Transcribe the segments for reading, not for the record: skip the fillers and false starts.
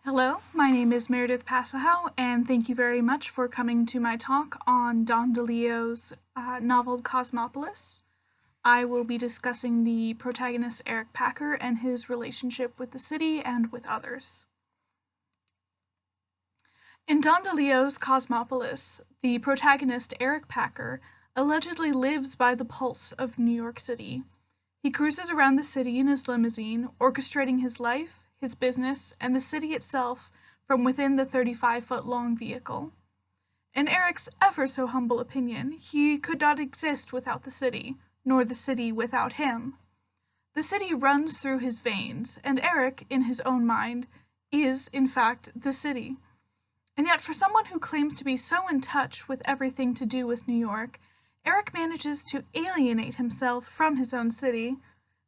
Hello, my name is Meredith Pasahow, and thank you very much for coming to my talk on Don DeLeo's novel Cosmopolis. I will be discussing the protagonist Eric Packer and his relationship with the city and with others. In Don DeLeo's Cosmopolis, the protagonist Eric Packer allegedly lives by the pulse of New York City. He cruises around the city in his limousine, orchestrating his life, his business, and the city itself from within the 35-foot-long vehicle. In Eric's ever so humble opinion, he could not exist without the city, nor the city without him. The city runs through his veins, and Eric, in his own mind, is, in fact, the city. And yet, for someone who claims to be so in touch with everything to do with New York, Eric manages to alienate himself from his own city.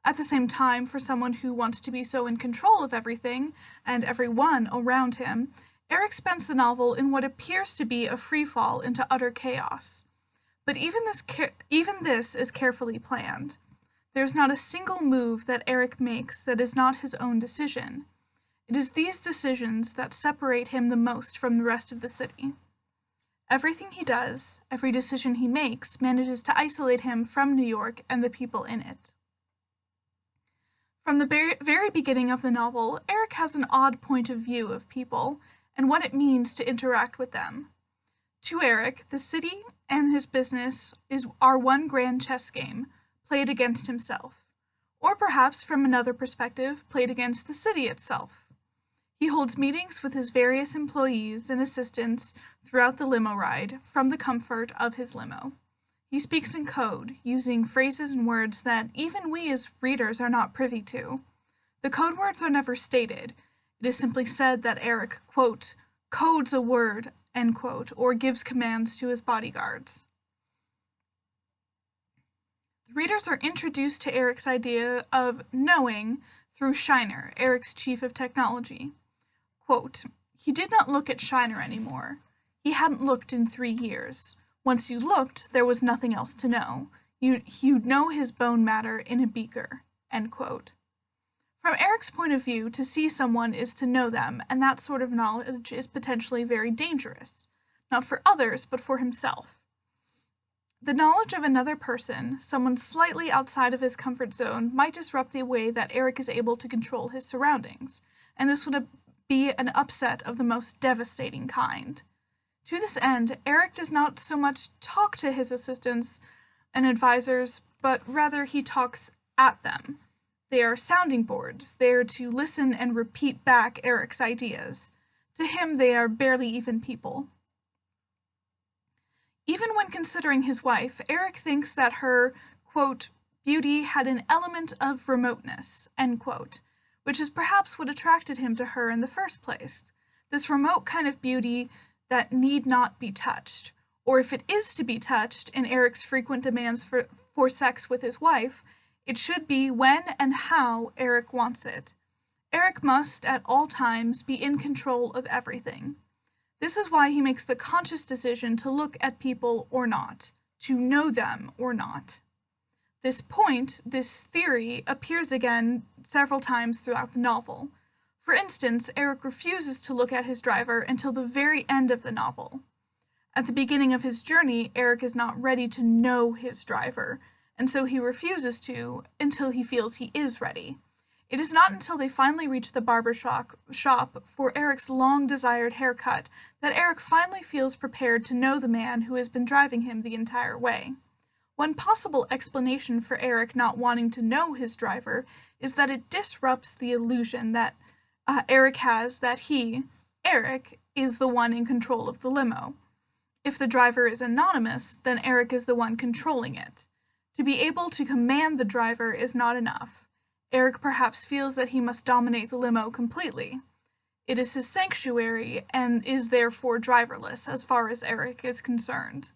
At the same time, for someone who wants to be so in control of everything and everyone around him, Eric spends the novel in what appears to be a freefall into utter chaos. But even this is carefully planned. There's not a single move that Eric makes that is not his own decision. It is these decisions that separate him the most from the rest of the city. Everything he does, every decision he makes, manages to isolate him from New York and the people in it. From the very beginning of the novel, Eric has an odd point of view of people and what it means to interact with them. To Eric, the city and his business are one grand chess game, played against himself, or perhaps from another perspective, played against the city itself. He holds meetings with his various employees and assistants throughout the limo ride from the comfort of his limo. He speaks in code, using phrases and words that even we as readers are not privy to. The code words are never stated. It is simply said that Eric, quote, codes a word, end quote, or gives commands to his bodyguards. The readers are introduced to Eric's idea of knowing through Shiner, Eric's chief of technology. Quote, he did not look at Shiner anymore. He hadn't looked in 3 years. Once you looked, there was nothing else to know. You'd know his bone matter in a beaker, end quote. From Eric's point of view, to see someone is to know them, and that sort of knowledge is potentially very dangerous. Not for others, but for himself. The knowledge of another person, someone slightly outside of his comfort zone, might disrupt the way that Eric is able to control his surroundings, and this would be an upset of the most devastating kind. To this end, Eric does not so much talk to his assistants and advisors, but rather he talks at them. They are sounding boards, there to listen and repeat back Eric's ideas. To him, they are barely even people. Even when considering his wife, Eric thinks that her, quote, beauty had an element of remoteness, end quote, which is perhaps what attracted him to her in the first place. This remote kind of beauty that need not be touched, or if it is to be touched, in Eric's frequent demands for sex with his wife, it should be when and how Eric wants it. Eric must, at all times, be in control of everything. This is why he makes the conscious decision to look at people or not, to know them or not. This theory, appears again several times throughout the novel. For instance, Eric refuses to look at his driver until the very end of the novel. At the beginning of his journey, Eric is not ready to know his driver, and so he refuses to until he feels he is ready. It is not until they finally reach the barber shop for Eric's long-desired haircut that Eric finally feels prepared to know the man who has been driving him the entire way. One possible explanation for Eric not wanting to know his driver is that it disrupts the illusion that Eric has that he, Eric, is the one in control of the limo. If the driver is anonymous, then Eric is the one controlling it. To be able to command the driver is not enough. Eric perhaps feels that he must dominate the limo completely. It is his sanctuary and is therefore driverless as far as Eric is concerned.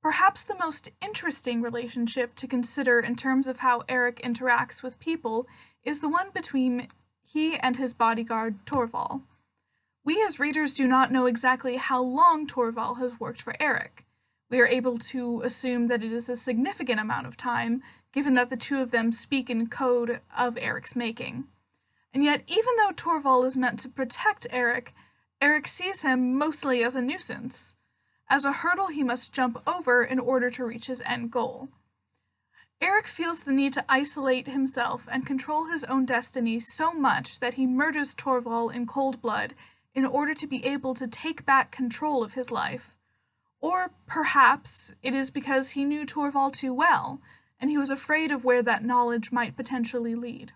Perhaps the most interesting relationship to consider in terms of how Eric interacts with people is the one between he and his bodyguard, Torval. We as readers do not know exactly how long Torval has worked for Eric. We are able to assume that it is a significant amount of time, given that the two of them speak in code of Eric's making. And yet, even though Torvald is meant to protect Eric, Eric sees him mostly as a nuisance, as a hurdle he must jump over in order to reach his end goal. Eric feels the need to isolate himself and control his own destiny so much that he murders Torvald in cold blood in order to be able to take back control of his life. Or perhaps it is because he knew Torvald too well, and he was afraid of where that knowledge might potentially lead.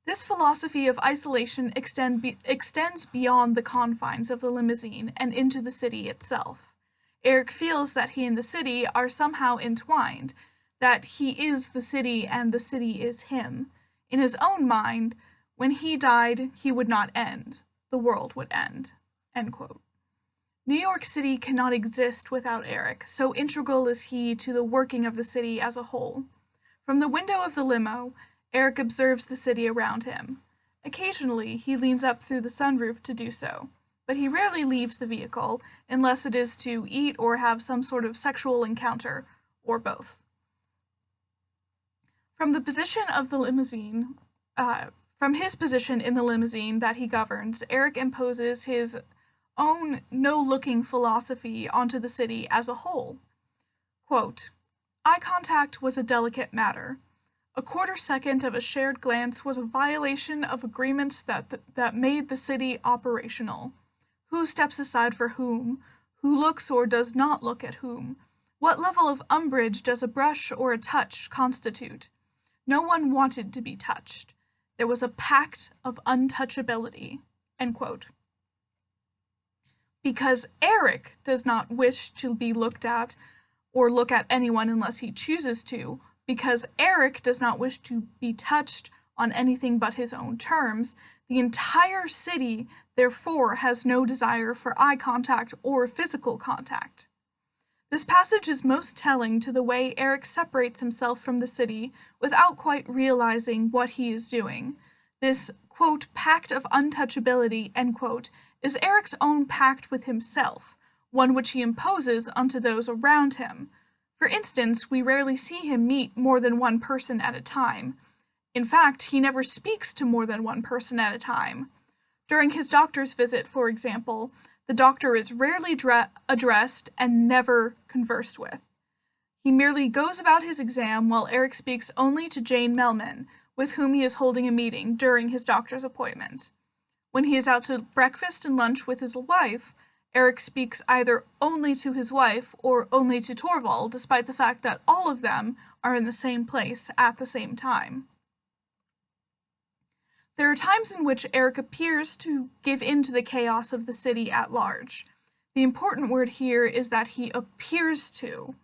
This philosophy of isolation extends beyond the confines of the limousine and into the city itself. Eric feels that he and the city are somehow entwined, that he is the city and the city is him. In his own mind, when he died, he would not end. The world would end. End quote. New York City cannot exist without Eric, so integral is he to the working of the city as a whole. From the window of the limo, Eric observes the city around him. Occasionally, he leans up through the sunroof to do so, but he rarely leaves the vehicle unless it is to eat or have some sort of sexual encounter, or both. From the position of the limousine, from his position in the limousine that he governs, Eric imposes his own no-looking philosophy onto the city as a whole. Quote, "Eye contact was a delicate matter. A quarter second of a shared glance was a violation of agreements that made the city operational. Who steps aside for whom? Who looks or does not look at whom? What level of umbrage does a brush or a touch constitute? No one wanted to be touched. There was a pact of untouchability." End quote. Because Eric does not wish to be looked at or look at anyone unless he chooses to, because Eric does not wish to be touched on anything but his own terms, the entire city, therefore, has no desire for eye contact or physical contact. This passage is most telling to the way Eric separates himself from the city without quite realizing what he is doing. This, quote, pact of untouchability, end quote, is Eric's own pact with himself, one which he imposes onto those around him. For instance, we rarely see him meet more than one person at a time. In fact, he never speaks to more than one person at a time. During his doctor's visit, for example, the doctor is rarely addressed and never conversed with. He merely goes about his exam while Eric speaks only to Jane Melman, with whom he is holding a meeting during his doctor's appointment. When he is out to breakfast and lunch with his wife, Eric speaks either only to his wife or only to Torvald, despite the fact that all of them are in the same place at the same time. There are times in which Eric appears to give in to the chaos of the city at large. The important word here is that he appears to.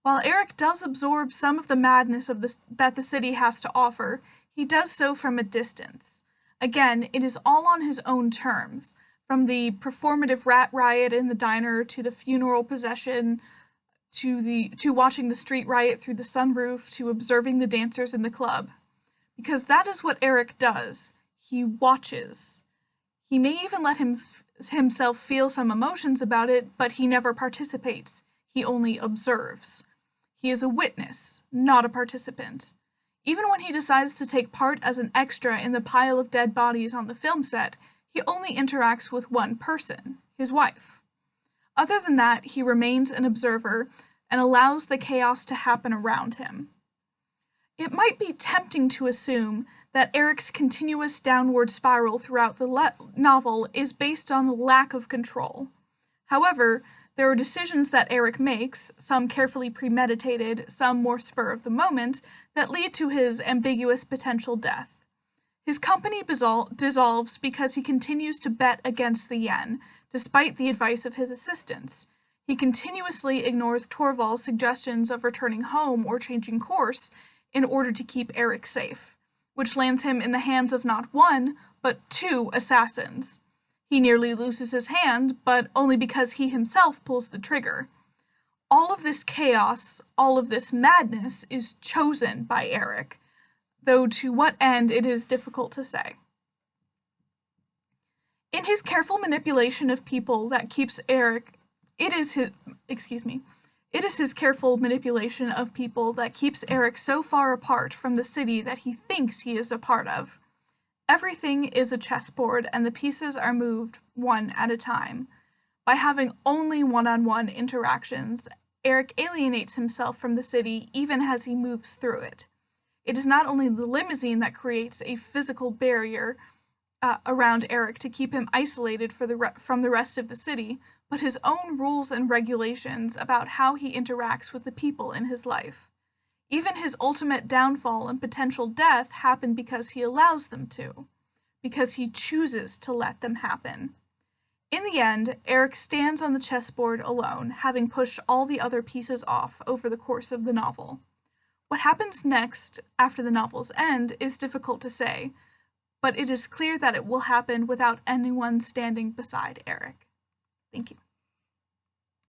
While Eric does absorb some of the madness that the city has to offer, he does so from a distance. Again, it is all on his own terms. From the performative rat riot in the diner to the funeral procession, to watching the street riot through the sunroof, to observing the dancers in the club. Because that is what Eric does. He watches. He may even let himself feel some emotions about it, but he never participates. He only observes. He is a witness, not a participant. Even when he decides to take part as an extra in the pile of dead bodies on the film set, he only interacts with one person, his wife. Other than that, he remains an observer and allows the chaos to happen around him. It might be tempting to assume that Eric's continuous downward spiral throughout the novel is based on lack of control. However, there are decisions that Eric makes, some carefully premeditated, some more spur of the moment, that lead to his ambiguous potential death. His company dissolves because he continues to bet against the yen, despite the advice of his assistants. He continuously ignores Torvald's suggestions of returning home or changing course in order to keep Eric safe, which lands him in the hands of not one, but two assassins. He nearly loses his hand, but only because he himself pulls the trigger. All of this chaos, all of this madness is chosen by Eric, though to what end it is difficult to say. In his careful manipulation of people that keeps Eric, it is It is his careful manipulation of people that keeps Eric so far apart from the city that he thinks he is a part of. Everything is a chessboard, and the pieces are moved one at a time. By having only one-on-one interactions, Eric alienates himself from the city even as he moves through it. It is not only the limousine that creates a physical barrier around Eric to keep him isolated from the rest of the city, but his own rules and regulations about how he interacts with the people in his life. Even his ultimate downfall and potential death happen because he allows them to, because he chooses to let them happen. In the end, Eric stands on the chessboard alone, having pushed all the other pieces off over the course of the novel. What happens next, after the novel's end, is difficult to say, but it is clear that it will happen without anyone standing beside Eric. Thank you.